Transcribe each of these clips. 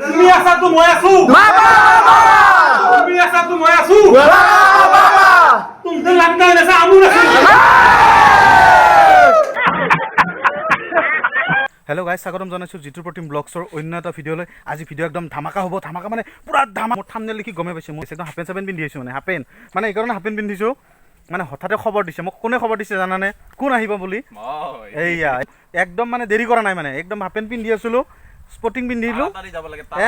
তুমি আছা তো মই আছো তুমি আছা তো মই আছো तुमसे लगता है जैसा आमू हेलो गाइस स्वागतम जनाइছো জিতুৰ প্ৰতিম ব্লগছৰ অন্য এটা ভিডিঅ'লৈ আজি ভিডিঅ' একদম ধামাকা হ'ব ধামাকা মানে পুৰা ধামাকা থাম্বনেল লিখি গমে পাইছে মই একদম হাফ পেন্ট পিন্ধি আছো মানে হাফ পেন্ট মানে এই কাৰণে হাফ পেন্ট পিন্ধিছো মানে হঠাতে খবৰ দিছে মোক কোনে খবৰ দিছে জানানে কোন আহিব বুলি এইয়া একদম মানে দেৰি কৰা নাই মানে একদম হাফ পেন্ট পিন্ধি আছিলো স্পৰ্টিং পিন্ধিলো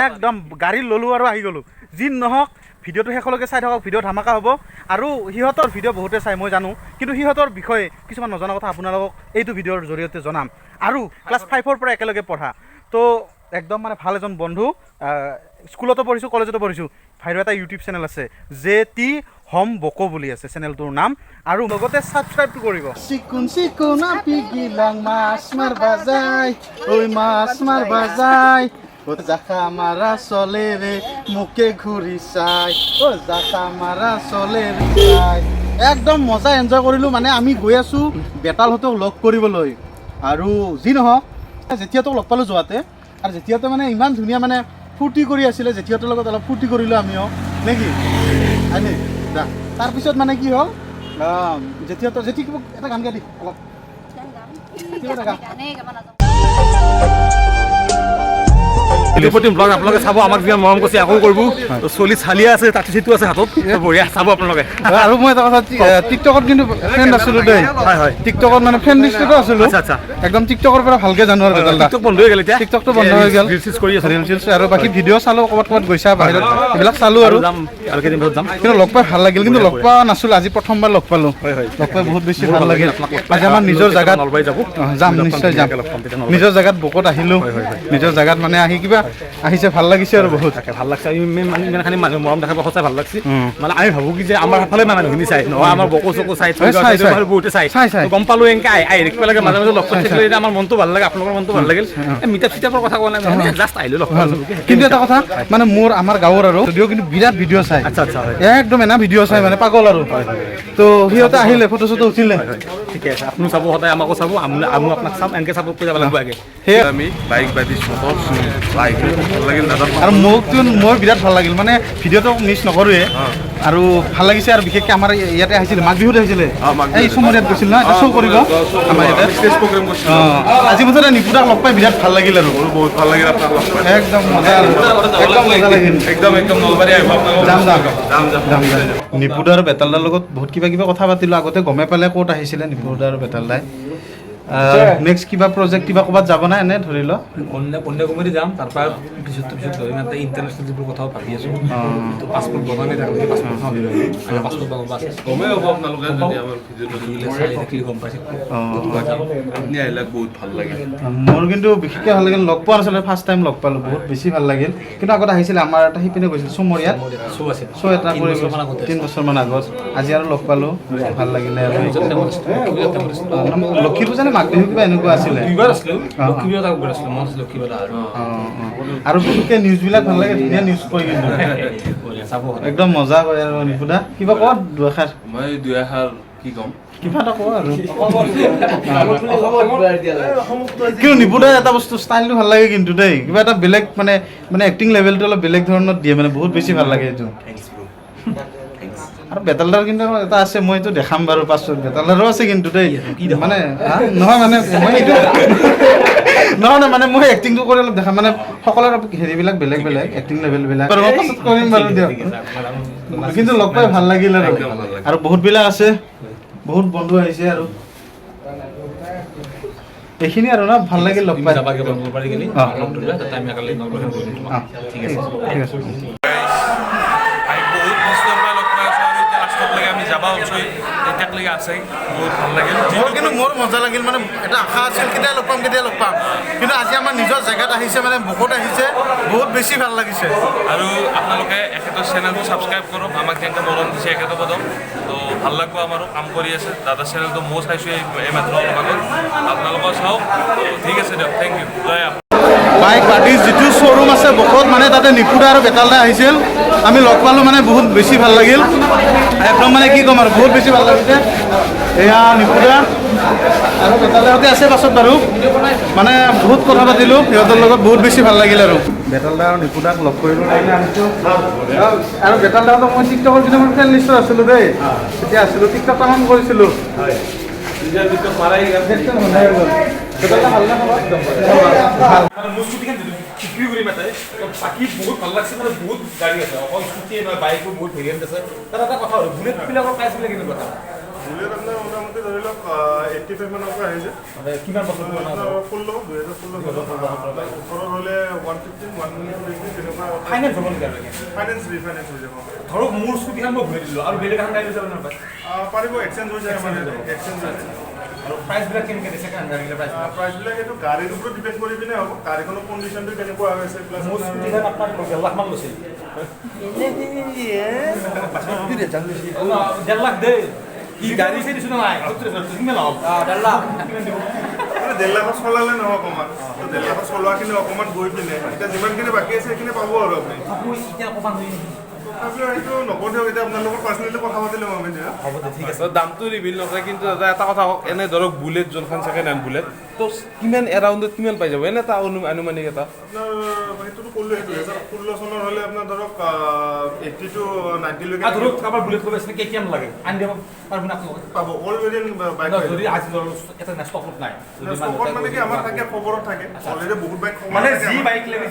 একদম গাড়ী ললো আৰু আহি গলো যি নহক ভিডিঅ'টো শেষলৈকে চাই থাকক ভিডিঅ' ধামাকা হ'ব আৰু হিহঁতৰ ভিডিঅ' বহুতে চাই মই জানো কিন্তু হিহঁতৰ বিষয়ে কিছুমান নজনা কথা আপোনালোকক এইটো ভিডিঅ'ৰ জৰিয়তে জনাম আৰু ক্লাছ 5ৰ পৰা একেলগে পঢ়া তো একদম মানে ভাল এজন বন্ধু স্কুলতো পঢ়িছোঁ কলেজতো পঢ়িছোঁ ভাইৰ এটা ইউটিউব চেনেল আছে জেটি হোম বকো বুলি আছে চেনেলটোৰ নাম আৰু লগতে সাবস্ক্ৰাইবটো কৰিব চিকুন চিকুন পিগিলাং মাছ মাৰবা যায় ঐ মাছ মাৰবা যায় ও জাখা মাৰা চলে ৰে মুকে ঘূৰি চাই ও জাখা মাৰা চলে ৰে চাই একদম মজা এনজয় কৰিলোঁ মানে আমি গৈ আছোঁ বেতালহঁতক লগ কৰিবলৈ আৰু যি নহওক জেঠিহঁতক লগ পালোঁ যোৱাতে আৰু জেঠিহঁতে মানে ইমান ধুনীয়া মানে ফূৰ্তি কৰি আছিলে জেঠিহঁতৰ লগত অলপ ফূৰ্তি কৰিলোঁ আমিও নেকি আনি দা তাৰপিছত মানে কি হ'ল জেঠিহঁতৰ জেঠি কিবা এটা গান গাই দি অলপ প্ৰতিম ব্লগ আপোনালোকে চাব আমাক যিমান মৰম কৰিছে আকৌ কৰিব চলি চালিয়া আছে তাঁতি চিটো আছে হাতত বঢ়িয়া চাব আপোনালোকে আৰু মই এটা কথা টিকটকত কিন্তু ফ্ৰেণ্ড আছিলোঁ দেই হয় হয় টিকটকত মানে ফ্ৰেণ্ড লিষ্টতো আছিলোঁ আচ্ছা একদম টিকটকৰ পৰা ভালকৈ জানো আৰু টিকটক বন্ধ হৈ গ'ল এতিয়া টিকটকটো বন্ধ হৈ গ'ল ৰিলছ কৰি আছে ৰিলছ আৰু বাকী ভিডিঅ' চালোঁ ক'ৰবাত গৈছা বাহিৰত এইবিলাক চালোঁ আৰু যাম আৰু কেইদিন পিছত যাম কিন্তু লগ পাই ভাল লাগিল কিন্তু লগ পোৱা নাছিলোঁ আজি প্ৰথমবাৰ লগ পালোঁ লগ পাই বহুত বেছি ভাল লাগিল আজি আমাৰ নিজৰ জেগাত নলবাৰী যাব যাম নিশ্চয় যাম নিজৰ জেগাত বকত আহিলোঁ নিজৰ জেগাত মানে আহি কিবা আহিছে ভাল লাগিছে আৰু বহুত ভাল লাগছে ইমানখানি মানুহ মৰম দেখাব সঁচাই ভাল লাগছে মানে আমি ভাবোঁ কি যে আমাৰ ফালে মানুহখিনি চাই নহয় আমাৰ বকো চকো চাই বহুতে চাই গম পালোঁ এনেকৈ আহি দেখিব লাগে মাজে মাজে লগ পাই থাকিলে আমাৰ মনটো ভাল লাগে আপোনালোকৰ মনটো ভাল লাগিল মিটাপ চিটাপৰ কথা কোৱা নাই জাষ্ট আহিলোঁ লগ পালোঁ কিন্তু এটা কথা মানে মোৰ আমাৰ গাঁৱৰ আৰু যদিও কিন্তু বিৰাট ভিডিঅ' চাই আচ্ছা আচ্ছা একদম এনা ভিডিঅ' চাই মানে পাগল আৰু তো সিহঁতে আহিলে ফটো চটো উঠিলে ঠিকে আছে আপুনি চাব সদায় আমাকো চাব আমি আপোনাক চাম এনেকৈ চাপৰ্ট কৰি যাব লাগিব আগে সেয়ে আমি বাইক বাদিছোঁ ভাল লাগিল দাদা আৰু মোকতো মোৰ বিৰাট ভাল লাগিল মানে ভিডিঅ'টো মিছ নকৰোঁৱে আৰু ভাল লাগিছে আৰু বিশেষকৈ আমাৰ ইয়াতে আহিছিলে মাঘ বিহুত আহিছিলে এই চমৰ ইয়াত গৈছিল নহয় এটা শ্ব' কৰিব আমাৰ ইয়াতে ষ্টেজ প্ৰগ্ৰেম কৰিছোঁ আজি মুঠতে নিপুদাক লগ পাই বিৰাট ভাল লাগিল আৰু বহুত ভাল লাগিল আপোনাক লগ পাই একদম মজা আৰু একদম মজা লাগিল একদম নলবাৰী আহিব যাম নিপুদা আৰু বেতালদাৰ লগত বহুত কিবা কথা পাতিলোঁ আগতে গমে পালে ক'ত আহিছিলে নিপুদা আৰু বেতালদাই নেক্সট কিবা প্ৰজেক্ট কিবা ক'ৰবাত যাব না এনে ধৰি লওক কন্যাকুমাৰী যাম তাৰপৰা পিছত ধৰি মানে ইণ্টাৰনেশ্যনেল যিবোৰ কথাও ভাবি আছোঁ পাছপৰ্ট বনাই থাকিলে পাছপৰ্ট গমেই হ'ব আপোনালোকে যদি আমাৰ ভিডিঅ'টো গম পাইছে আপুনি আহিলে বহুত ভাল লাগিল মোৰ কিন্তু বিশেষকৈ ভাল লাগিল লগ পোৱা নাছিলে ফাৰ্ষ্ট টাইম লগ পালোঁ বহুত বেছি ভাল লাগিল কিন্তু আগত আহিছিলে আমাৰ এটা সিপিনে গৈছিল চমৰীয়াত শ্ব' এটা কৰিব 3 বছৰমান আগত আজি আৰু লগ পালোঁ ভাল লাগিলে আৰু লক্ষী পূজা মাঘ বিহু কিবা এনেকুৱা আছিলে আৰু পুতুককৈ নিউজবিলাক ভাল লাগে ধুনীয়া নিউজ কয় কিন্তু একদম মজা কয় আৰু নিপুদা কিবা কওঁ দুআষাৰ মই দুআষাৰ কি ক'ম কিবা এটা কওঁ আৰু কিন্তু নিপুদাৰ এটা বস্তু ষ্টাইলটো ভাল লাগে কিন্তু দেই কিবা এটা বেলেগ মানে এক্টিং লেভেলটো অলপ বেলেগ ধৰণত দিয়ে মানে বহুত বেছি ভাল লাগে এইটো আৰু বেতালদাৰ কিন্তু এটা আছে মই এইটো দেখাম বাৰু পাছত বেতালদাৰো আছে কিন্তু দেই মানে নহয় মানে মই এইটো নহয় মানে মই এক্টিংটো কৰি অলপ দেখাম মানে সকলোৰে হেৰিবিলাক বেলেগ বেলেগ এক্টিং লেভেলবিলাক পাছত কৰিম বাৰু দিয়ক কিন্তু লগ পাই ভাল লাগিল আৰু বহুতবিলাক আছে বহুত বন্ধু আহিছে আৰু এইখিনি আৰু ন ভাল লাগিল লগ পাই ঠিক আছে কিন্তু মোৰ মজা লাগিল মানে এটা আশা আছিল কেতিয়া লগ পাম কিন্তু আজি আমাৰ নিজৰ জেগাত আহিছে মানে বহুত আহিছে বহুত বেছি ভাল লাগিছে আৰু আপোনালোকে এখেতৰ চেনেলটো ছাবস্ক্ৰাইব কৰক আমাক যেনেকৈ মৰম দিছে এখেতৰ পদক তো ভাল লাগিব আমাৰো কাম কৰি আছে দাদাৰ চেনেলটো মই চাইছোঁ এই মাত্ৰ অলপ আগত আপোনালোকৰ চাওক ঠিক আছে দিয়ক থেংক ইউ জয় বাইক বাদিৰ যিটো শ্ব'ৰুম আছে বকত মানে তাতে নিপুদা আৰু বেতালদা আহিছিল আমি লগ পালোঁ মানে বহুত বেছি ভাল লাগিল একদম মানে কি ক'ম আৰু বহুত বেছি ভাল লাগিছে এয়া নিপুদা আৰু বেতালহঁতে আছে পাছত বাৰু মানে বহুত কথা পাতিলোঁ সিহঁতৰ লগত বহুত বেছি ভাল লাগিল আৰু বেতালদা আৰু নিপুদাক লগ কৰিব কাৰণে আহিছোঁ আৰু বেতালদাহঁতক মই টিকটকৰ কিন্তু মই ফ্ৰেণ্ড লিষ্টত আছিলোঁ দেই তেতিয়া আছিলোঁ টিকটক কাম কৰিছিলোঁ বেতালদা ভালনে খবৰ? মোৰ স্কুটিখন বিক্ৰী কৰি মাতে বাকী বহুত ভাল লাগছে মানে বহুত গাড়ী আছে অকল স্কুটিয়ে নহয় বাইকো বহুত ভেৰিয়েণ্ট আছে তাত এটা কথা হ'ল বুলেটবিলাকৰ প্ৰাইচবিলাক কেনেকুৱা বুলেট আপোনাৰ মোটামুটি ধৰি লওক 85 মানৰ পৰা আহিছে মানে কিমান বছৰ পুৰণা হ'ব? 2016 ওচৰত হ'লে 115 120 তেনেকুৱা ফাইনেন্স হ'ব নেকি আৰু ফাইনেন্স ৰিফাইনেন্স হৈ যাব ধৰক মোৰ স্কুটিখন মই ঘূৰাই দিলোঁ আৰু বেলেগ এখন গাড়ী যাব নাপায় পাৰিব এক্সচেঞ্জ হৈ যায় মানে এক্সচেঞ্জ হৈ যায় আৰু প্ৰাইচবিলাক কেনেকৈ দিছে ছেকেণ্ড গাড়ীবিলাক প্ৰাইচ প্ৰাইচবিলাক এইটো গাড়ীৰ ওপৰত ডিপেণ্ড কৰি পিনে হ'ব গাড়ীখনৰ কণ্ডিশ্যনটো কেনেকুৱা হৈছে প্লাছ মোৰ স্কুটিখন আপোনাৰ 1.5 লাখ মান লৈছিল 1.5 লাখ দেই কি গাড়ী চাই দিছোঁ নাই কিমান হ'ব 1.5 লাখ কিমান দিব মানে 1.5 লাখত চলালে নহয় অকণমান তো 1.5 লাখত চলোৱাখিনি অকণমান গৈ পিনে এতিয়া যিমানখিনি বাকী আছে সেইখিনি পাব আৰু আপুনি আপুনি এতিয়া অকণমান হৈ নেকি তথাপিও সেইটো নকওঁ দিয়ক এতিয়া আপোনালোকৰ পাৰ্চনেলি কথা পাতি ল'ম আমি এতিয়া হ'ব দে ঠিক আছে দামটো ৰিভিল নকৰে কিন্তু দাদা এটা কথা কওক এনে ধৰক বুলেট যোনখন ছেকেণ্ড হেণ্ড বুলেট তো কিমান এৰাউণ্ডত কিমান পাই যাব এনে এটা আনুমানিক এটা আপোনাৰ সেইটোতো ক'লোৱে 2016 চনৰ হ'লে আপোনাৰ ধৰক 80 to 90 লৈকে ধৰক কাৰোবাৰ বুলেট কৰিব আছে কেতিয়াম লাগে আনি দিব পাৰবো না আপোনালোকে পাব অল ভেৰিয়েণ্ট বাইক যদি আজি এটা ষ্টকত নাই ষ্টকত মানে কি আমাৰ থাকে খবৰত থাকে অলৰেডি বহুত বাইক মানে যি বাইক লাগে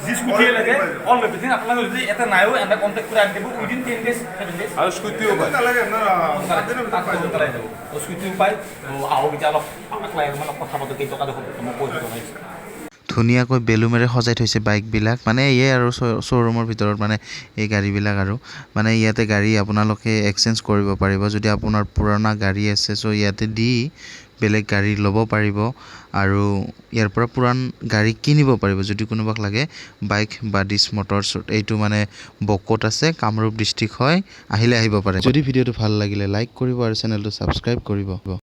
যি স্কুটিয়ে লাগে অল এভৰিথিং আপোনালোকে যদি এটা নাইও এটা কণ্টেক্ট কৰি আনি দিব উইদিন 10 days 7 days আৰু স্কুটিও পায় নালাগে আপোনাৰ 7 দিনৰ ভিতৰত পাই যাব স্কুটিও পায় আহক এতিয়া অলপ আমাক লাগে মানে কথা পাতো কেইটকা দেখোন মই কৈ দিছোঁ ধুনীয়াকৈ বেলুমেৰে সজাই থৈছে বাইকবিলাক মানে ইয়ে আৰু শ্ব'ৰুমৰ ভিতৰত মানে এই গাড়ীবিলাক আৰু মানে ইয়াতে গাড়ী আপোনালোকে এক্সচেঞ্জ কৰিব পাৰিব যদি আপোনাৰ পুৰণা গাড়ী আছে চ' ইয়াতে দি বেলেগ গাড়ী ল'ব পাৰিব আৰু ইয়াৰ পৰা পুৰাণ গাড়ী কিনিব পাৰিব যদি কোনোবাক লাগে বাইক বাদিছ মটৰ্ছ এইটো মানে বকত আছে কামৰূপ ডিষ্ট্ৰিক্ট হয় আহিলে আহিব পাৰে যদি ভিডিঅ'টো ভাল লাগিলে লাইক কৰিব আৰু চেনেলটো ছাবস্ক্ৰাইব কৰিব